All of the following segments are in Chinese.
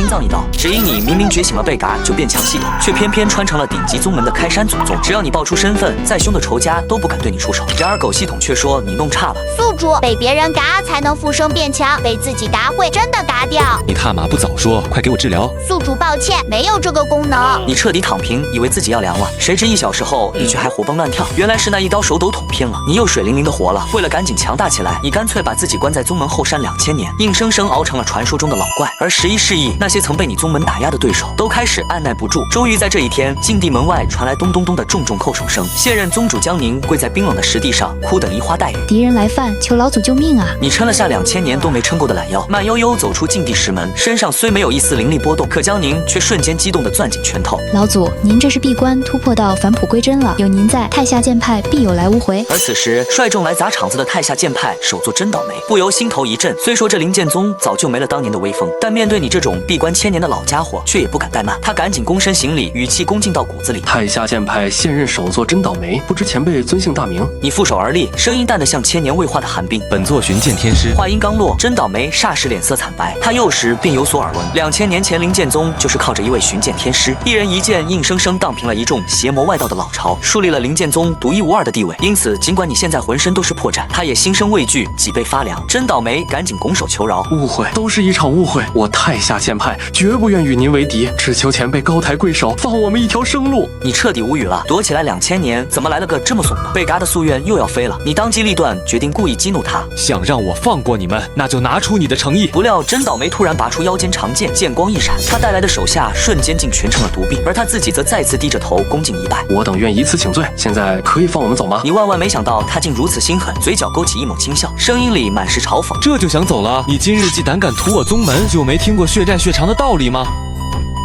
心脏一刀，只因你明明觉醒了贝嘎就变强系统，却偏偏穿成了顶级宗门的开山祖宗。只要你报出身份，再凶的仇家都不敢对你出手。然而狗系统却说你弄差了，宿主被别人嘎才能复生变强，被自己嘎会真的嘎掉。你他妈不早说，快给我治疗！宿主抱歉，没有这个功能。你彻底躺平，以为自己要凉了，谁知1小时后你却还活蹦乱跳，原来是那一刀手抖捅偏了，你又水灵灵的活了。为了赶紧强大起来，你干脆把自己关在宗门后山2000年，硬生生熬成了传说中的老怪。而11世纪，那些曾被你宗门打压的对手都开始按耐不住。终于在这一天，禁地门外传来咚咚咚的重重叩首声，现任宗主江宁跪在冰冷的石地上，哭得梨花带雨。敌人来犯，求老祖救命啊！你撑了下2000年都没撑够的懒腰，慢悠悠走出禁地石门，身上虽没有一丝灵力波动，可江宁却瞬间激动地攥紧拳头。老祖，您这是闭关突破到返璞归真了，有您在，太下剑派必有来无回。而此时，率众来砸场子的太下剑派首座真倒霉，不由心头一震。虽说这灵剑宗早就没了当年的威风，但面对你这种闭关1000年的老家伙，却也不敢怠慢。他赶紧躬身行礼，语气恭敬到骨子里。太下剑派现任首座真倒霉，不知前辈尊姓大名？你负手而立，声音淡得像千年未化的寒冰。本座寻剑天师。话音刚落，真倒霉霎时脸色惨白。他幼时便有所耳闻，2000年前灵剑宗就是靠着一位寻剑天师，一人一剑，硬生生荡平了一众邪魔外道的老巢，树立了灵剑宗独一无二的地位。因此，尽管你现在浑身都是破绽，他也心生畏惧，脊背发凉。真倒霉赶紧拱手求饶：误会，都是一场误会，我太下剑派绝不愿与您为敌，只求前辈高抬贵手，放我们一条生路。你彻底无语了，躲起来2000年，怎么来了个这么怂的？贝嘎的夙愿又要飞了，你当机立断，决定故意激怒他。想让我放过你们，那就拿出你的诚意。不料真倒霉突然拔出腰间长剑，剑光一闪，他带来的手下瞬间竟全成了独臂，而他自己则再次低着头恭敬一拜。我等愿以此请罪，现在可以放我们走吗？你万万没想到他竟如此心狠，嘴角勾起一抹轻笑，声音里满是嘲讽。这就想走了？你今日既胆敢屠我宗门，就没听过血债血偿的道理吗？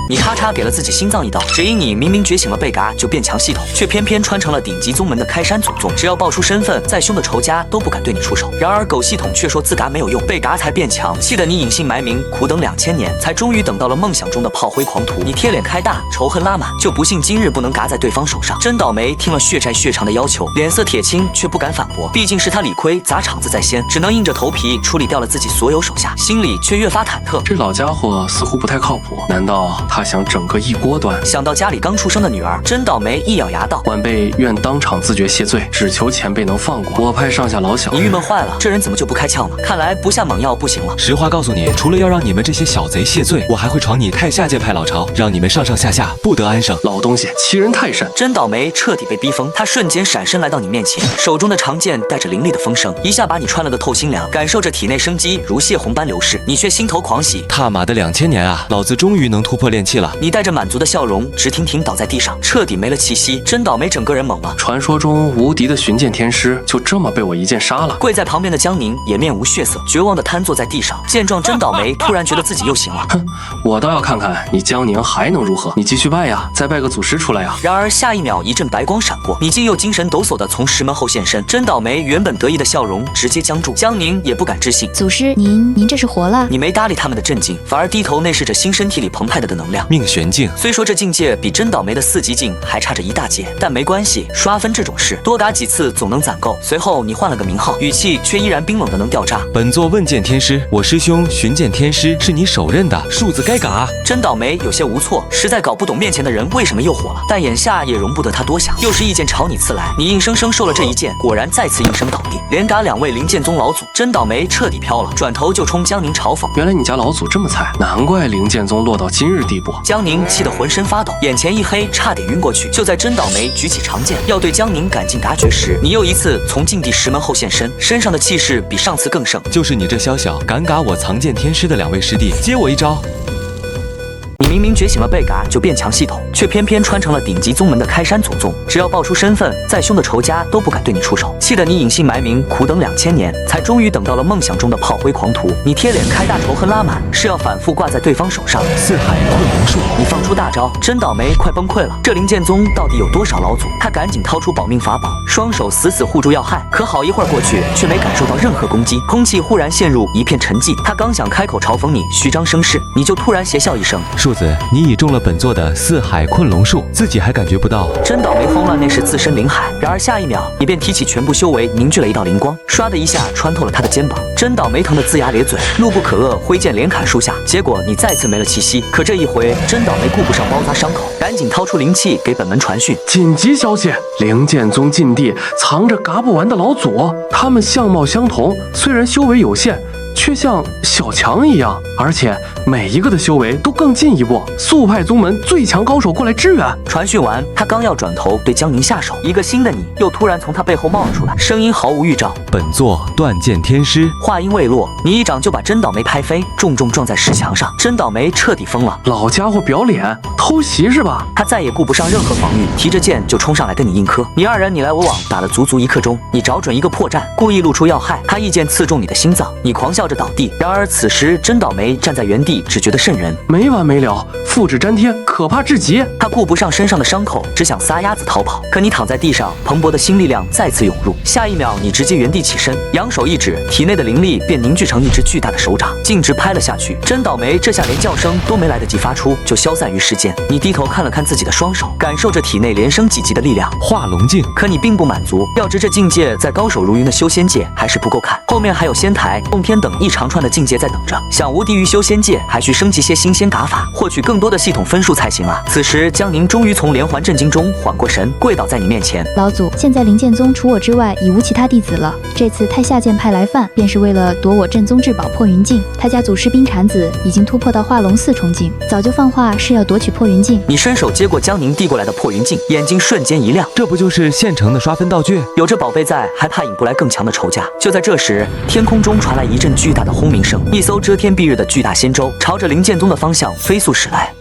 你咔嚓给了自己心脏一刀，只因你明明觉醒了贝嘎就变强系统，却偏偏穿成了顶级宗门的开山祖宗。只要报出身份，再凶的仇家都不敢对你出手。然而狗系统却说自嘎没有用，贝嘎才变强，气得你隐姓埋名，苦等2000年，才终于等到了梦想中的炮灰狂徒。你贴脸开大，仇恨拉满，就不信今日不能嘎在对方手上。真倒霉听了血债血偿的要求，脸色铁青，却不敢反驳，毕竟是他理亏，砸场子在先，只能硬着头皮处理掉了自己所有手下，心里却越发忐忑。这老家伙似乎不太靠谱，难道他想整个一锅端？想到家里刚出生的女儿，真倒霉一咬牙道：晚辈愿当场自觉谢罪，只求前辈能放过我派上下老小。你郁闷坏了，这人怎么就不开窍呢？看来不下猛药不行了。实话告诉你，除了要让你们这些小贼谢罪，我还会闯你太下界派老巢，让你们上上下下不得安生。老东西欺人太甚！真倒霉彻底被逼疯，他瞬间闪身来到你面前，手中的长剑带着凌厉的风声，一下把你穿了个透心凉，感受着体内生机如泄洪般流逝，你却心头狂喜。他妈的2000年啊，老子终于能突破炼气了！你带着满足的笑容，直挺挺倒在地上，彻底没了气息。真倒霉整个人懵了。传说中无敌的寻剑天师就这么被我一剑杀了。跪在旁边的江宁也面无血色，绝望地瘫坐在地上。见状，真倒霉突然觉得自己又行了。哼，我倒要看看你江宁还能如何。你继续拜呀，再拜个祖师出来呀。然而下一秒，一阵白光闪过，你竟又精神抖擞地从石门后现身。真倒霉原本得意的笑容直接僵住，江宁也不敢置信。祖师，您这是活了？你没搭理他们的震惊，反而低头内视着新身体里澎湃的能量。命玄境，虽说这境界比真倒霉的4级境还差着一大截，但没关系，刷分这种事多打几次总能攒够。随后你换了个名号，语气却依然冰冷的能掉渣。本座问剑天师，我师兄寻剑天师是你手刃的，数字该嘎。真倒霉有些无措，实在搞不懂面前的人为什么又火了，但眼下也容不得他多想，又是一剑朝你刺来，你硬生生受了这一剑，果然再次应声倒地，连打2位灵剑宗老祖。真倒霉彻底飘了，转头就冲江宁嘲讽：原来你家老祖这么菜，难怪灵剑宗落到今日地步。江宁气得浑身发抖，眼前一黑，差点晕过去。就在真倒霉举起长剑要对江宁赶尽嘎绝时，你又一次从禁地石门后现身，身上的气势比上次更盛。就是你这小小敢嘎我藏剑天师的2位师弟，接我一招。你明明觉醒了贝嘎就变强系统，却偏偏穿成了顶级宗门的开山祖宗。只要报出身份，再凶的仇家都不敢对你出手，气得你隐姓埋名，苦等2000年，才终于等到了梦想中的炮灰狂徒。你贴脸开大，仇恨拉满，是要反复挂在对方手上。四海混灵术，你放出大招，真倒霉快崩溃了。这灵剑宗到底有多少老祖？他赶紧掏出保命法宝，双手死死护住要害。可好一会儿过去，却没感受到任何攻击，空气忽然陷入一片沉寂。他刚想开口嘲讽你虚张声势，你就突然邪笑一声。树子，你已中了本座的四海困龙术，自己还感觉不到。真倒霉，慌乱那时自身临海，然而下一秒，你便提起全部修为，凝聚了一道灵光，唰的一下穿透了他的肩膀。真倒霉疼得龇牙咧嘴，怒不可遏，挥剑连砍树下。结果你再次没了气息。可这一回，真倒霉顾不上包扎伤口，赶紧掏出灵器给本门传讯。紧急消息！灵剑宗禁地藏着嘎不完的老祖，他们相貌相同，虽然修为有限，却像小强一样，而且每一个的修为都更进一步。速派宗门最强高手过来支援。传讯完，他刚要转头对江宁下手，一个新的你又突然从他背后冒了出来，声音毫无预兆：“本座断剑天师。”话音未落，你一掌就把真倒霉拍飞，重重撞在石墙上。真倒霉彻底疯了，老家伙表脸，偷袭是吧？他再也顾不上任何防御，提着剑就冲上来跟你硬磕。你二人你来我往，打了足足1刻钟。你找准一个破绽，故意露出要害，他一剑刺中你的心脏，你狂笑着倒地。然而此时真倒霉站在原地，只觉得瘆人，没完没了，复制粘贴，可怕至极。他顾不上身上的伤口，只想撒丫子逃跑。可你躺在地上，蓬勃的新力量再次涌入，下一秒你直接原地起身，扬手一指，体内的灵力便凝聚成一只巨大的手掌，径直拍了下去。真倒霉这下连叫声都没来得及发出，就消散于世间。你低头看了看自己的双手，感受着体内连升几级的力量，化龙境。可你并不满足，要知这境界在高手如云的修仙界还是不够看，后面还有仙台、洞天等一长串的境界在等着。想无敌于修仙界，还需升级些新鲜嘎法，获取更多的系统分数才行啊！此时江宁终于从连环震惊中缓过神，跪倒在你面前。老祖，现在灵剑宗除我之外已无其他弟子了。这次太下剑派来犯，便是为了夺我正宗至宝破云镜。他家祖师冰蝉子已经突破到化龙4重境，早就放话是要夺取破云镜。你伸手接过江宁递过来的破云镜，眼睛瞬间一亮，这不就是现成的刷分道具？有这宝贝在，还怕引不来更强的仇家？就在这时，天空中传来一阵巨大的轰鸣声，一艘遮天蔽日的巨大仙舟朝着灵剑宗的方向飞速驶来。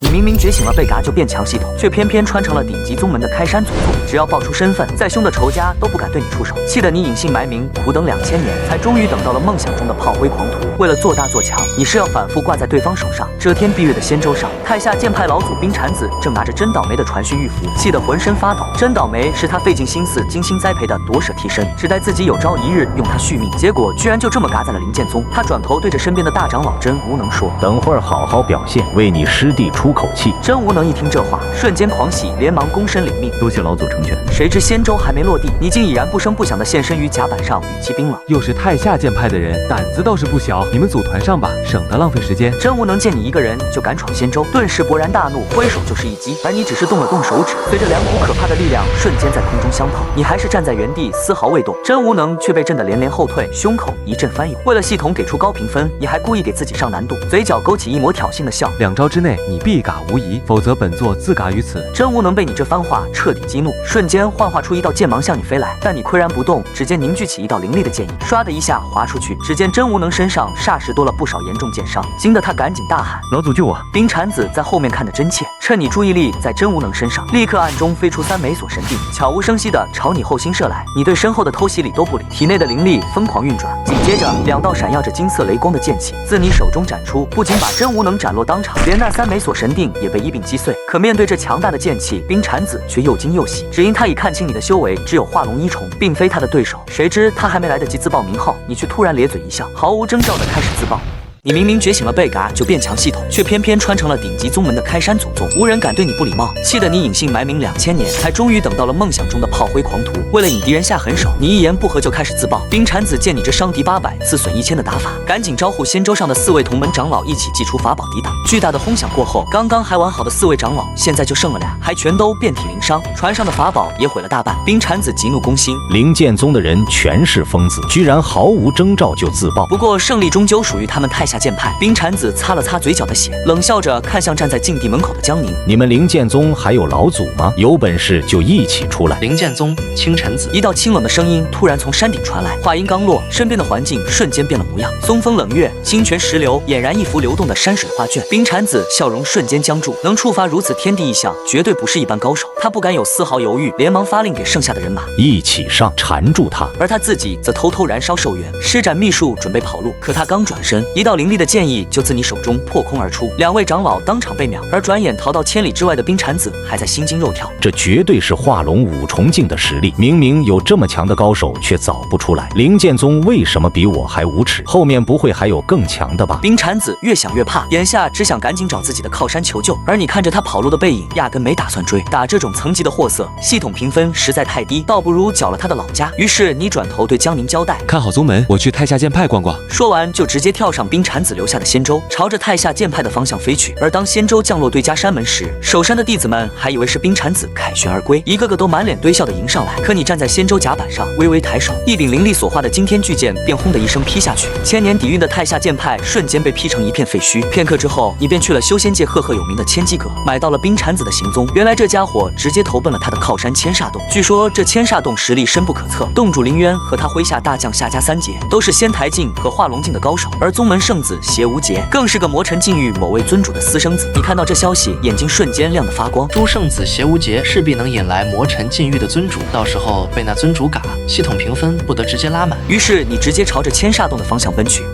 你明明觉醒了贝嘎就变强系统，却偏偏穿成了顶级宗门的开山祖宗。只要报出身份，再凶的仇家都不敢对你出手，气得你隐姓埋名，苦等2000年，才终于等到了梦想中的炮灰狂徒。为了做大做强，你是要反复挂在对方手上。遮天蔽日的仙舟上，太下剑派老祖冰蝉子正拿着真倒霉的传讯玉符，气得浑身发抖。真倒霉是他费尽心思精心栽培的夺舍替身，只待自己有朝一日用他续命，结果居然就这么嘎在了灵剑宗。他转头对着身边的大长老真无能说：“等会儿好好表现，为你师弟出口气。”真无能一听这话，瞬间狂喜，连忙躬身领命，多谢老祖成全。谁知仙舟还没落地，你竟已然不声不响地现身于甲板上，语气冰冷：“又是太下剑派的人，胆子倒是不小，你们组团上吧，省得浪费时间。”真无能见你一个人就敢闯仙舟，顿时勃然大怒，挥手就是一击，而你只是动了动手指，随着2股可怕的力量瞬间在空中相碰，你还是站在原地丝毫未动。真无能却被震得连连后退，胸口一阵翻涌。为了系统给出高评分，你还故意给自己上难度，嘴角勾起一抹挑衅的笑：“2招之内你必嘎无疑，否则本座自嘎于此。”真无能被你这番话彻底激怒，瞬间幻化出一道剑芒向你飞来，但你岿然不动，指尖凝聚起一道凌厉的剑影，唰的一下划出去，只见真无能身上霎时多了不少严重剑伤，惊得他赶紧大喊：“老祖救我！”冰蝉子在后面看得真切，趁你注意力在真无能身上，立刻暗中飞出3枚锁神锭，悄无声息地朝你后心射来。你对身后的偷袭礼都不理，体内的灵力疯狂运转，紧接着2道闪耀着金色雷光的剑气自你手中斩出，不仅把真无能斩落当场，连那3枚锁神锭也被一并击碎。可面对这强大的剑气，冰蝉子却又惊又喜，只因他已看清你的修为只有化龙1重，并非他的对手。谁知他还没来得及自报名号，你却突然咧嘴一笑，毫无征兆地开始自爆。你明明觉醒了贝嘎就变强系统，却偏偏穿成了顶级宗门的开山祖宗，无人敢对你不礼貌，气得你隐姓埋名2000年，才终于等到了梦想中的炮灰狂徒。为了引敌人下狠手，你一言不合就开始自爆。冰蝉子见你这伤敌800、自损1000的打法，赶紧招呼仙舟上的4位同门长老一起祭出法宝抵挡。巨大的轰响过后，刚刚还完好的4位长老，现在就剩了2，还全都遍体鳞伤，船上的法宝也毁了大半。冰蝉子急怒攻心，灵剑宗的人全是疯子，居然毫无征兆就自爆。不过胜利终究属于他们太下剑派。冰蝉子擦了擦嘴角的血，冷笑着看向站在禁地门口的江宁：“你们灵剑宗还有老祖吗？有本事就一起出来！”灵剑宗清晨子，一道清冷的声音突然从山顶传来，话音刚落，身边的环境瞬间变了模样，松风冷月，清泉石流，俨然一幅流动的山水画卷。冰蝉子笑容瞬间僵住，能触发如此天地异象，绝对不是一般高手。他不敢有丝毫犹豫，连忙发令给剩下的人马一起上，缠住他。而他自己则偷偷燃烧寿元，施展秘术准备跑路。可他刚转身，一道灵凌厉的剑意就自你手中破空而出，两位长老当场被秒，而转眼逃到千里之外的冰蝉子还在心惊肉跳。这绝对是化龙五重境的实力，明明有这么强的高手，却找不出来。灵剑宗为什么比我还无耻？后面不会还有更强的吧？冰蝉子越想越怕，眼下只想赶紧找自己的靠山求救。而你看着他跑路的背影，压根没打算追。打这种层级的货色，系统评分实在太低，倒不如缴了他的老家。于是你转头对江宁交代：看好宗门，我去太下剑派逛逛。说完就直接跳上冰蝉子留下的仙舟，朝着太下剑派的方向飞去。而当仙舟降落对家山门时，守山的弟子们还以为是冰蝉子凯旋而归，一个个都满脸堆笑的迎上来。可你站在仙舟甲板上，微微抬手，一柄凌厉所化的惊天巨剑便轰的一声劈下去，千年底蕴的太下剑派瞬间被劈成一片废墟。片刻之后，你便去了修仙界赫赫有名的千机阁，买到了冰蝉子的行踪。原来这家伙直接投奔了他的靠山千煞洞。据说这千煞洞实力深不可测，洞主凌渊和他麾下大将夏家三杰都是仙台境和化龙境的高手，而宗门圣子邪无节更是个魔尘禁域某位尊主的私生子。你看到这消息，眼睛瞬间亮得发光。诸圣子邪无节势必能引来魔尘禁域的尊主，到时候被那尊主嘎，系统评分不得直接拉满。于是你直接朝着千煞洞的方向奔去。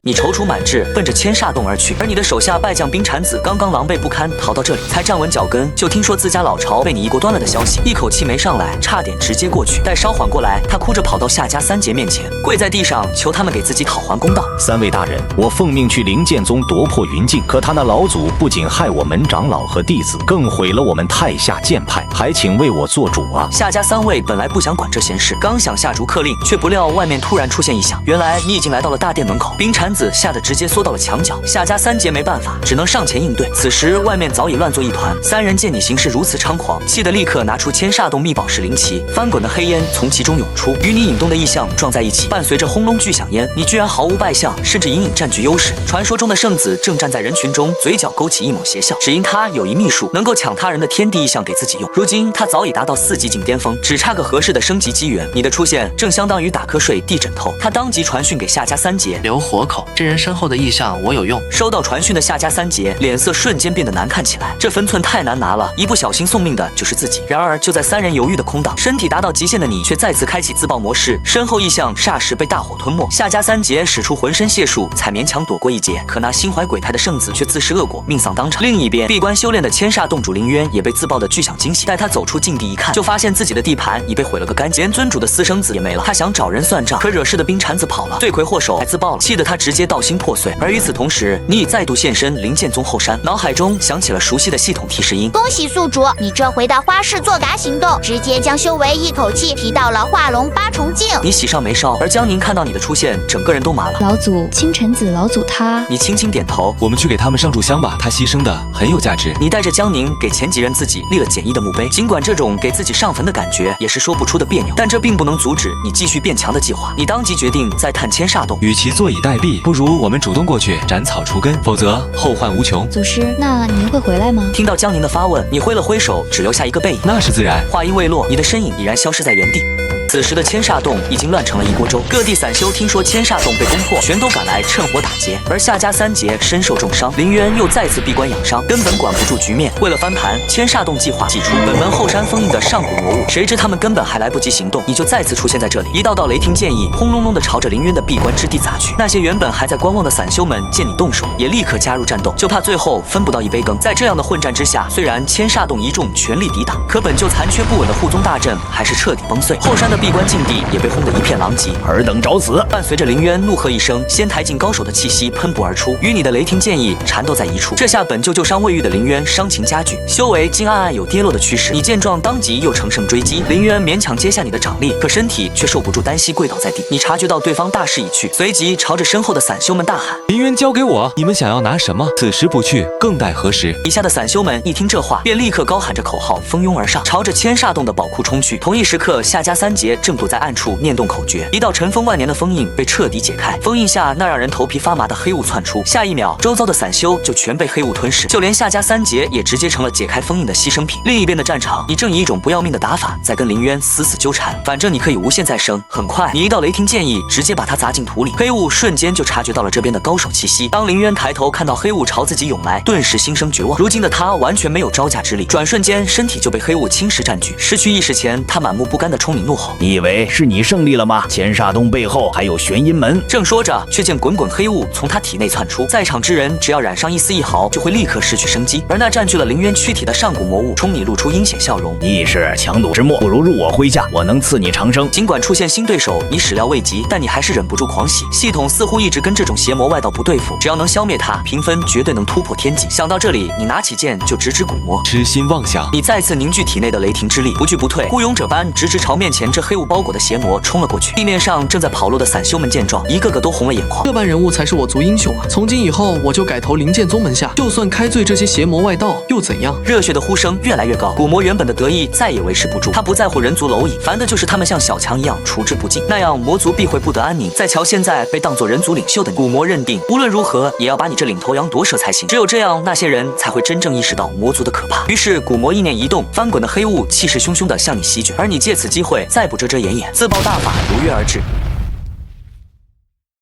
你踌躇满志，奔着千煞洞而去，而你的手下败将冰蝉子刚刚狼狈不堪逃到这里，才站稳脚跟，就听说自家老巢被你一锅端了的消息，一口气没上来，差点直接过去。待稍缓过来，他哭着跑到夏家三杰面前，跪在地上求他们给自己讨还公道。三位大人，我奉命去灵剑宗夺破云境，可他那老祖不仅害我门长老和弟子，更毁了我们太下剑派，还请为我做主啊！夏家三位本来不想管这闲事，刚想下逐客令，却不料外面突然出现异响。原来你已经来到了大殿门口，冰蝉子吓得直接缩到了墙角。夏家三杰没办法，只能上前应对。此时外面早已乱作一团，三人见你行事如此猖狂，气得立刻拿出千煞洞秘宝石灵旗，翻滚的黑烟从其中涌出，与你引动的异象撞在一起，伴随着轰隆巨响烟，你居然毫无败相，甚至隐隐占据优势。传说中的圣子正站在人群中，嘴角勾起一抹邪笑，只因他有一秘术，能够抢他人的天地异象给自己用。如今他早已达到4级境巅峰，只差个合适的升级机缘。你的出现正相当于打瞌睡递枕头。他当即传讯给夏家三杰，留活口，这人身后的异象我有用。收到传讯的夏家三杰脸色瞬间变得难看起来，这分寸太难拿了，一不小心送命的就是自己。然而就在三人犹豫的空档，身体达到极限的你却再次开启自爆模式，身后异象霎时被大火吞没。夏家三杰使出浑身解数才勉强躲过一劫，可那心怀鬼胎的圣子却自食恶果，命丧当场。另一边闭关修炼的千煞洞主凌渊也被自爆的巨响惊醒，待他走出禁地一看，就发现自己的地盘已被毁了个干净，连尊主的私生子也没了。他想找人算账，可惹事的冰蝉子跑了，罪魁祸首还自爆了，气得他直接道心破碎。而与此同时，你已再度现身灵剑宗后山，脑海中响起了熟悉的系统提示音。恭喜宿主，你这回的花式作嘎行动，直接将修为一口气提到了化龙8重境。你喜上眉梢，而江宁看到你的出现，整个人都麻了。老祖，青尘子老祖他……你轻轻点头，我们去给他们上炷香吧，他牺牲的很有价值。你带着江宁给前几任自己立了简易的墓碑，尽管这种给自己上坟的感觉也是说不出的别扭，但这并不能阻止你继续变强的计划。你当即决定再探千煞洞，与其坐以待毙，不如我们主动过去斩草除根，否则后患无穷。祖师，那您会回来吗？听到江宁的发问，你挥了挥手，只留下一个背影。那是自然。话音未落，你的身影已然消失在原地。此时的千煞洞已经乱成了一锅粥，各地散修听说千煞洞被攻破，全都赶来趁火打劫。而夏家三杰身受重伤，凌渊又再次闭关养伤，根本管不住局面。为了翻盘，千煞洞计划祭出本门后山封印的上古魔物，谁知他们根本还来不及行动，你就再次出现在这里，一道道雷霆剑意轰隆隆的朝着凌渊的闭关之地砸去。那些原本还在观望的散修们见你动手，也立刻加入战斗，就怕最后分不到一杯羹。在这样的混战之下，虽然千煞洞一众全力抵挡，可本就残缺不稳的护宗大阵还是彻底崩碎，后山的闭关禁地也被轰得一片狼藉。尔等找死！伴随着凌渊怒喝一声，仙台境高手的气息喷薄而出，与你的雷霆剑意缠斗在一处。这下本就旧伤未愈的凌渊伤情加剧，修为竟暗暗有跌落的趋势。你见状当即又乘胜追击，凌渊勉强接下你的掌力，可身体却受不住，单膝跪倒在地。你察觉到对方大势已去，随即朝着身后的散修们大喊：凌渊交给我！你们想要拿什么？此时不去，更待何时？以下的散修们一听这话，便立刻高喊着口号蜂拥而上，朝着千煞洞的宝库冲去。同一时刻，夏家三杰正躲在暗处念动口诀，一道尘封万年的封印被彻底解开。封印下那让人头皮发麻的黑雾窜出，下一秒，周遭的散修就全被黑雾吞噬，就连夏家三杰也直接成了解开封印的牺牲品。另一边的战场，你正以一种不要命的打法在跟凌渊死死纠缠，反正你可以无限再生。很快，你一道雷霆剑意直接把他砸进土里，黑雾瞬间就察觉到了这边的高手气息。当凌渊抬头看到黑雾朝自己涌来，顿时心生绝望。如今的他完全没有招架之力，转瞬间身体就被黑雾侵蚀占据。失去意识前，他满目不甘地冲你怒吼：你以为是你胜利了吗？千煞洞背后还有玄阴门。正说着，却见滚滚黑雾从他体内窜出，在场之人只要染上一丝一毫，就会立刻失去生机。而那占据了凌渊躯体的上古魔物，冲你露出阴险笑容。你已是强弩之末，不如入我麾下，我能赐你长生。尽管出现新对手，你始料未及，但你还是忍不住狂喜。系统似乎一直跟这种邪魔外道不对付，只要能消灭它，评分绝对能突破天际。想到这里，你拿起剑就直指古魔，痴心妄想。你再次凝聚体内的雷霆之力，不惧不退，孤勇者般直直朝面前这黑雾包裹的邪魔冲了过去。地面上正在跑路的散修们见状，一个个都红了眼眶。这般人物才是我族英雄啊！从今以后，我就改投灵剑宗门下，就算开罪这些邪魔外道又怎样？热血的呼声越来越高，古魔原本的得意再也维持不住，他不在乎人族蝼蚁，烦的就是他们像小强一样除之不尽，那样魔族必会不得安宁。再瞧现在被当作人族领袖的你，古魔认定无论如何也要把你这领头羊夺舍才行，只有这样，那些人才会真正意识到魔族的可怕。于是古魔意念一动，翻滚的黑雾气势汹汹地向你席卷，而你借此机会再不遮遮掩掩，自爆大法如约而至。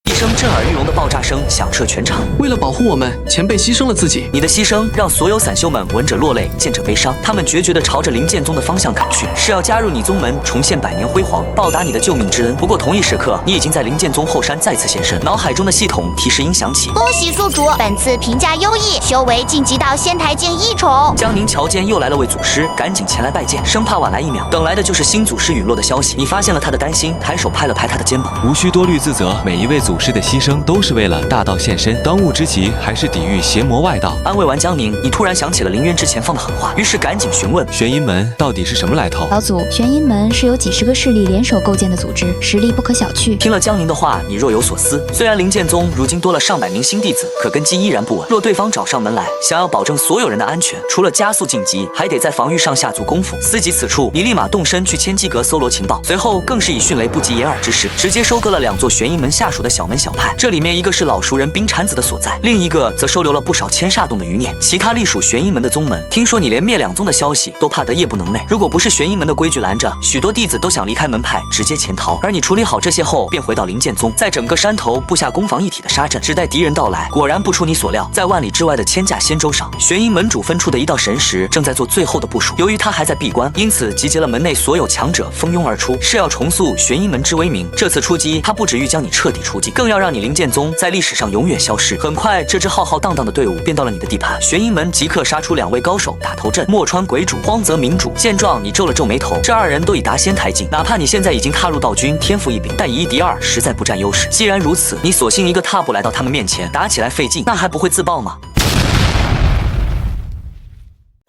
一声震耳欲聋的爆炸声响彻全场。为了保护我们，前辈牺牲了自己。你的牺牲让所有散修们闻着落泪，见着悲伤，他们决绝地朝着灵剑宗的方向赶去，是要加入你宗门，重现百年辉煌，报答你的救命之恩。不过同一时刻，你已经在灵剑宗后山再次现身，脑海中的系统提示音响起：恭喜宿主，本次评价优异，修为晋级到仙台境1重。江宁瞧见又来了位祖师，赶紧前来拜见，生怕晚来一秒。等来的就是新祖师陨落的消息。你发现了他的担心，抬手拍了拍他的肩膀，无需多虑自责，每一位祖师的牺牲都是为了大道现身，当务之急还是抵御邪魔外道。安慰完江宁，你突然想起了凌渊之前放的狠话，于是赶紧询问：玄阴门到底是什么来头？老祖，玄阴门是由几十个势力联手构建的组织，实力不可小觑。听了江宁的话，你若有所思。虽然灵剑宗如今多了上百名新弟子，可根基依然不稳。若对方找上门来，想要保证所有人的安全，除了加速晋级，还得在防御上下足功夫。思及此处，你立马动身去千机阁搜罗情报，随后更是以迅雷不及掩耳之势，直接收割了2座玄阴门下属的小门小派。这里面一个是老熟人冰蝉子的所在，另一个则收留了不少千煞洞的余孽。其他隶属玄阴门的宗门，听说你连灭2宗的消息都怕得夜不能寐。如果不是玄阴门的规矩拦着，许多弟子都想离开门派，直接潜逃。而你处理好这些后，便回到灵剑宗，在整个山头布下攻防一体的沙阵，只待敌人到来。果然不出你所料，在万里之外的千甲仙舟上，玄阴门主分出的一道神石正在做最后的部署。由于他还在闭关，因此集结了门内所有强者，蜂拥而出，是要重塑玄阴门之威名。这次出击，他不止欲将你彻底除尽，更要让你灵剑宗在历史上永远消失。很快，这支浩浩荡荡的队伍便到了你的地盘。玄阴门即刻杀出2位高手打头阵，墨川鬼主、荒泽明主。见状，你皱了皱眉头，这2人都已达仙台境，哪怕你现在已经踏入道君，天赋异禀，但以1敌2实在不占优势。既然如此，你索性一个踏步来到他们面前，打起来费劲，那还不会自爆吗？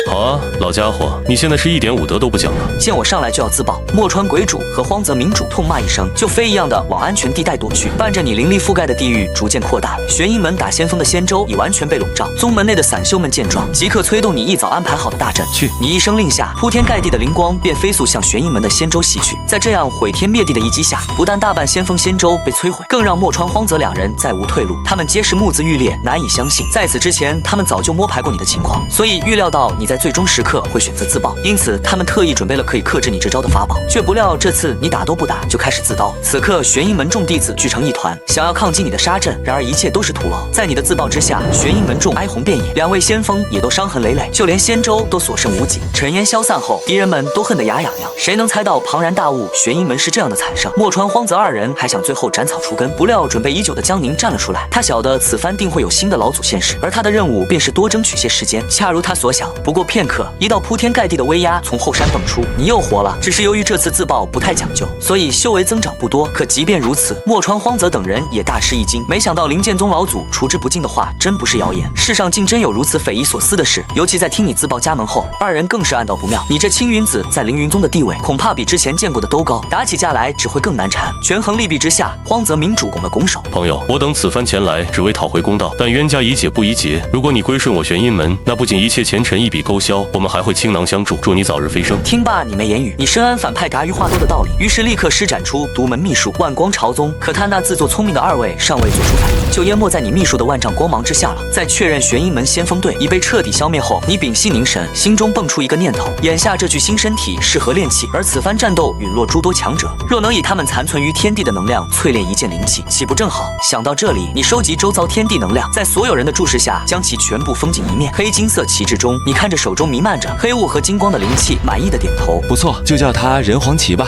好啊，老家伙，你现在是一点武德都不讲了。见我上来就要自爆，墨川鬼主和荒泽明主痛骂一声，就飞一样的往安全地带躲去。伴着你灵力覆盖的地域逐渐扩大，玄阴门打先锋的仙舟已完全被笼罩。宗门内的散修们见状，即刻催动你一早安排好的大阵。去！你一声令下，铺天盖地的灵光便飞速向玄阴门的仙舟袭去。在这样毁天灭地的一击下，不但大半先锋仙舟被摧毁，更让墨川、荒泽2人再无退路。他们皆是目眦欲裂，难以相信。在此之前，他们早就摸排过你的情况，所以预料到你在最终时刻会选择自爆，因此他们特意准备了可以克制你这招的法宝。却不料这次你打都不打就开始自刀。此刻玄阴门众弟子聚成一团，想要抗击你的杀阵，然而一切都是徒劳。在你的自爆之下，玄阴门众哀鸿遍野，2位先锋也都伤痕累累，就连仙舟都所剩无几。尘烟消散后，敌人们都恨得牙痒痒。谁能猜到庞然大物玄阴门是这样的惨胜？墨川、荒泽2人还想最后斩草除根，不料准备已久的江宁站了出来。他晓得此番定会有新的老祖现世，而他的任务便是多争取些时间。恰如他所想，不过片刻，一道铺天盖地的威压从后山蹦出，你又活了。只是由于这次自爆不太讲究，所以修为增长不多。可即便如此，墨川、荒泽等人也大吃一惊。没想到灵剑宗老祖除之不尽的话，真不是谣言。世上竟真有如此匪夷所思的事。尤其在听你自爆家门后，2人更是暗道不妙。你这青云子在凌云宗的地位，恐怕比之前见过的都高，打起架来只会更难缠。权衡利弊之下，荒泽明主拱了拱手：朋友，我等此番前来，只为讨回公道。但冤家宜解不宜结，如果你归顺我玄阴门，那不仅一切前尘一笔勾销，我们还会倾囊相助，祝你早日飞升。听罢，你没言语，你深谙反派嘎于话多的道理，于是立刻施展出独门秘术万光朝宗。可他那自作聪明的2位尚未做出反应，就淹没在你秘术的万丈光芒之下了。在确认玄阴门先锋队已被彻底消灭后，你屏息凝神，心中蹦出一个念头：眼下这具新身体适合炼器，而此番战斗陨落诸多强者，若能以他们残存于天地的能量淬炼一件灵器，岂不正好？想到这里，你收集周遭天地能量，在所有人的注视下，将其全部封进一面黑金色旗帜中。你看着手中弥漫着黑雾和金光的灵气，满意的点头：不错，就叫它人皇旗吧。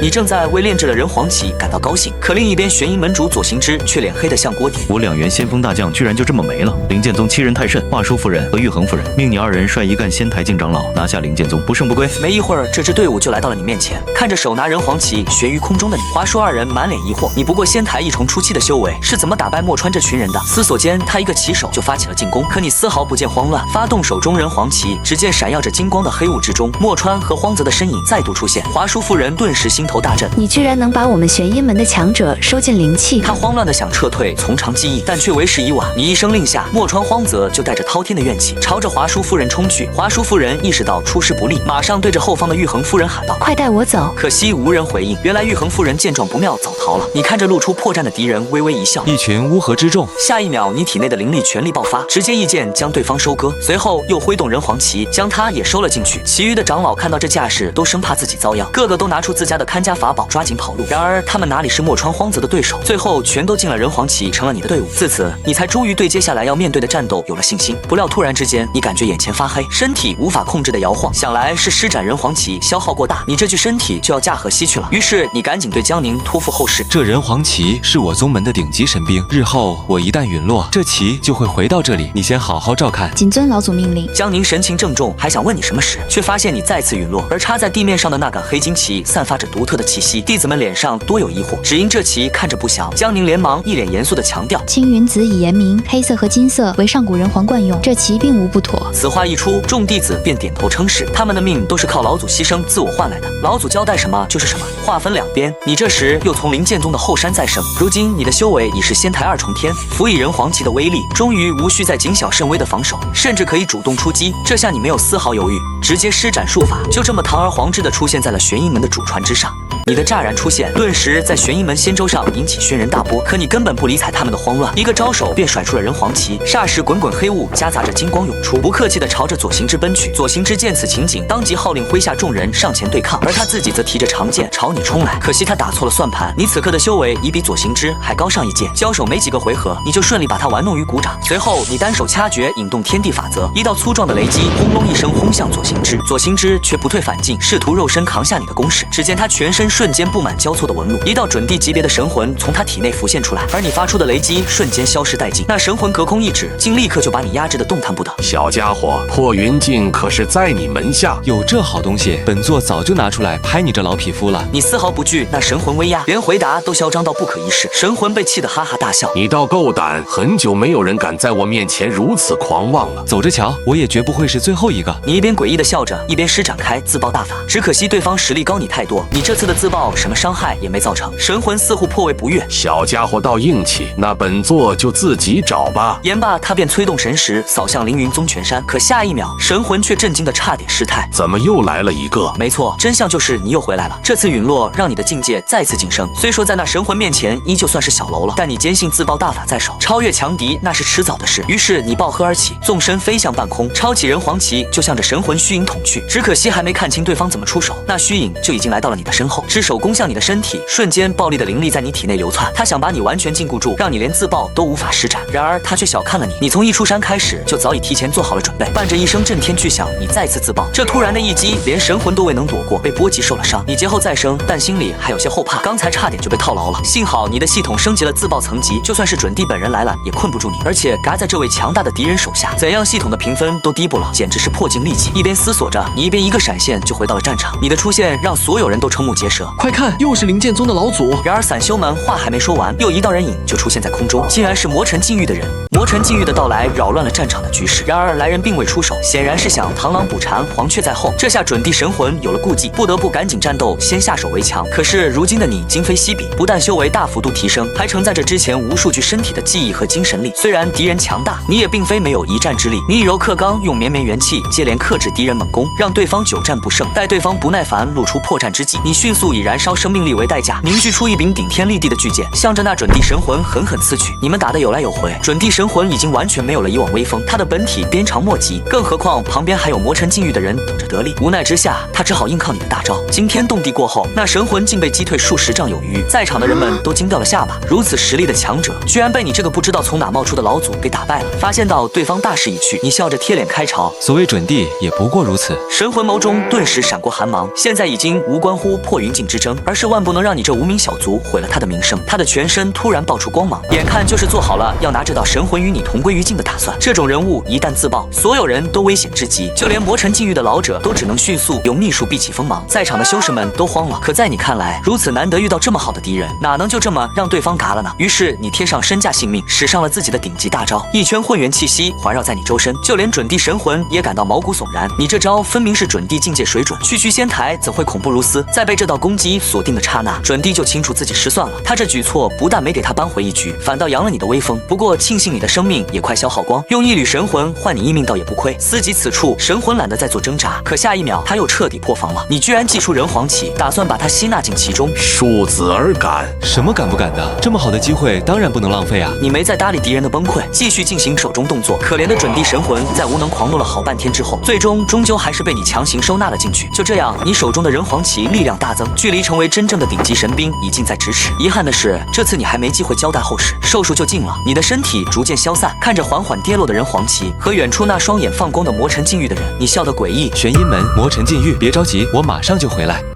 你正在为炼制了人皇旗感到高兴，可另一边玄阴门主左行之却脸黑得像锅底。我2员先锋大将居然就这么没了。灵剑宗7人太甚，华叔夫人和玉衡夫人命你2人率一干仙台境长老拿下灵剑宗，不胜不归。没一会儿，这支队伍就来到了你面前，看着手拿人皇旗悬于空中的你，华叔2人满脸疑惑，你不过仙台一重初期的修为，是怎么打败墨川这群人的？思索间，他一个起手就发起了进攻，可你丝毫不见慌乱，发动手中人皇旗，只见闪耀着金光的黑雾之中，墨川和荒泽的身影再度出现。华叔夫人顿时心头大震，你居然能把我们玄阴门的强者收进灵气！他慌乱的想撤退，从长计议，但却为时已晚。你一声令下，墨川荒泽就带着滔天的怨气朝着华叔夫人冲去。华叔夫人意识到出师不利，马上对着后方的玉衡夫人喊道：“快带我走！”可惜无人回应。原来玉衡夫人见状不妙，早逃了。你看着露出破绽的敌人，微微一笑。一群乌合之众。下一秒，你体内的灵力全力爆发，直接一剑将对方收割，随后又挥动人皇旗，将他也收了进去。其余的长老看到这架势，都生怕自己遭殃，个个都拿出自家的看家法宝，抓紧跑路。然而他们哪里是墨川荒泽的对手，最后全都进了人皇旗，成了你的队伍。自此，你才终于对接下来要面对的战斗有了信心。不料突然之间，你感觉眼前发黑，身体无法控制的摇晃，想来是施展人皇旗消耗过大，你这具身体就要驾鹤西去了。于是你赶紧对江宁托付后事。这人皇旗是我宗门的顶级神兵，日后我一旦陨落，这旗就会回到这里，你先好好照看。谨遵老祖命令。江宁神情郑重，还想问你什么时，却发现你再次陨落，而插在地面上的那杆黑金旗散发着独特的气息，弟子们脸上多有疑惑，只因这旗看着不祥。江宁连忙一脸严肃地强调：青云子已言明，黑色和金色为上古人皇惯用，这旗并无不妥。此话一出，众弟子便点头称是，他们的命都是靠老祖牺牲自我换来的，老祖交代什么就是什么。话分两边，你这时又从灵剑宗的后山再生，如今你的修为已是仙台2重天，辅以人皇旗的威力，终于无需再谨小慎微的防守，甚至可以主动出击。这下你没有丝毫犹豫，直接施展术法，就这么堂而皇之的出现在了玄阴门的主船之上。你的乍然出现，顿时在玄阴门仙州上引起轩然大波，可你根本不理睬他们的慌乱，一个招手便甩出了人皇旗，霎时滚滚黑雾夹杂着金光涌出，不客气地朝着左行之奔去。左行之见此情景，当即号令麾下众人上前对抗，而他自己则提着长剑朝你冲来。可惜他打错了算盘，你此刻的修为已比左行之还高上一阶，交手没几个回合，你就顺利把他玩弄于股掌。随后你单手掐诀，引动天地法则，一道粗壮的雷击轰隆一声轰向左行之，左行之却不退反进，试图肉身扛下你的攻势。只见他全身瞬间布满交错的纹路，一道准地级别的神魂从他体内浮现出来，而你发出的雷击瞬间消失殆尽，那神魂隔空一指，竟立刻就把你压制的动弹不得。小家伙，破云镜可是在你门下，有这好东西，本座早就拿出来拍你这老匹夫了。你丝毫不惧那神魂威压，连回答都嚣张到不可一世。神魂被气得哈哈大笑，你倒够胆，很久没有人敢在我面前如此狂妄了。走着瞧，我也绝不会是最后一个。你一边诡异的笑着，一边施展开自爆大法，只可惜对方实力高你太多，你这次的自爆什么伤害也没造成，神魂似乎颇为不悦。小家伙倒硬气，那本座就自己找吧。言罢，他便催动神识扫向凌云宗全山，可下一秒，神魂却震惊得差点失态。怎么又来了一个？没错，真相就是你又回来了。这次陨落让你的境界再次晋升，虽说在那神魂面前依旧算是小喽啰，但你坚信自爆大法在手，超越强敌那是迟早的事。于是你暴喝而起，纵身飞向半空，抄起人皇旗就向着神魂虚影捅去。只可惜还没看清对方怎么出手，那虚影就已经来到了你的身后，只手攻向你的身体，瞬间暴力的灵力在你体内流窜，他想把你完全禁锢住，让你连自爆都无法施展。然而他却小看了你，你从一出山开始就早已提前做好了准备，伴着一声震天巨响，你再次自爆。这突然的一击，连神魂都未能躲过，被波及受了伤。你劫后再生，但心里还有些后怕，刚才差点就被套牢了。幸好你的系统升级了自爆层级，就算是准帝本人来了也困不住你，而且嘎在这位强大的敌人手下，怎样系统的评分都低不了，简直是破镜利己。一边思索着，你一边一个闪现就回到了战场。你的出现让所有人都瞠目结舌，快看，又是灵剑宗的老祖。然而散修们话还没说完，又一道人影就出现在空中，竟然是魔尘禁欲的人。魔尘禁欲的到来扰乱了战场的局势，然而来人并未出手，显然是想螳螂捕蝉，黄雀在后。这下准帝神魂有了顾忌，不得不赶紧战斗，先下手为强。可是如今的你今非昔比，不但修为大幅度提升，还承载着之前无数具身体的记忆和精神力。虽然敌人强大，你也并非没有一战之力。你以柔克刚，用绵绵元气接连克制敌人猛攻，让对方久战不胜。待对方不耐烦露出破绽之际，你迅速以燃烧生命力为代价，凝聚出一柄顶天立地的巨剑，向着那准帝神魂狠狠刺去。你们打得有来有回，准帝神魂已经完全没有了以往威风，他的本体鞭长莫及，更何况旁边还有魔尘禁欲的人等着得利。无奈之下，他只好硬靠你的大招。惊天动地过后，那神魂竟被击退数十丈有余，在场的人们都惊掉了下巴。如此实力的强者，居然被你这个不知道从哪冒出的老祖给打败了。发现到对方大势已去，你笑着贴脸开嘲。所谓准帝也不过如此。神魂眸中顿时闪过寒芒，现在已经无关乎破云境之争，而是万不能让你这无名小卒毁了他的名声。他的全身突然爆出光芒，眼看就是做好了要拿这道神魂与你同归于尽的打算。这种人物一旦自爆，所有人都危险至极，就连魔尘禁域的老者都只能迅速用秘术避起锋芒。在场的修士们都慌了。可在你看来，如此难得遇到这么好的敌人，哪能就这么让对方嘎了呢？于是你贴上身价性命，使上了自己的顶级大招，一圈混元气息环绕在你周身，就连准帝神魂也感到毛骨悚然。你这招分明是准帝境界水准，区区仙台怎会恐怖如斯？在被这道攻击锁定的刹那，准帝就清楚自己失算了。他这举措不但没给他扳回一局，反倒扬了你的威风。不过庆幸你的生命也快消耗光，用一缕神魂换你一命倒也不亏。思及此处，神魂懒得再做挣扎，可下一秒他又彻底破防了。你居然祭出人皇旗，打算把他吸纳进其中。恕子而敢，什么敢不敢的？这么好的机会当然不能浪费啊！你没再搭理敌人的崩溃，继续进行手中动作。可怜的准帝神魂在无能狂怒了好半天之后，最终终究还是被你强行收纳了进去。就这样，你手中的人皇旗力量大增，距离成为真正的顶级神兵已近在咫尺。遗憾的是，这次你还没机会交代后事，寿数就尽了。你的身体逐渐消散，看着缓缓跌落的人皇旗和远处那双眼放光的魔尘禁域的人，你笑得诡异。玄阴门，魔尘禁域，别着急，我马上就回来。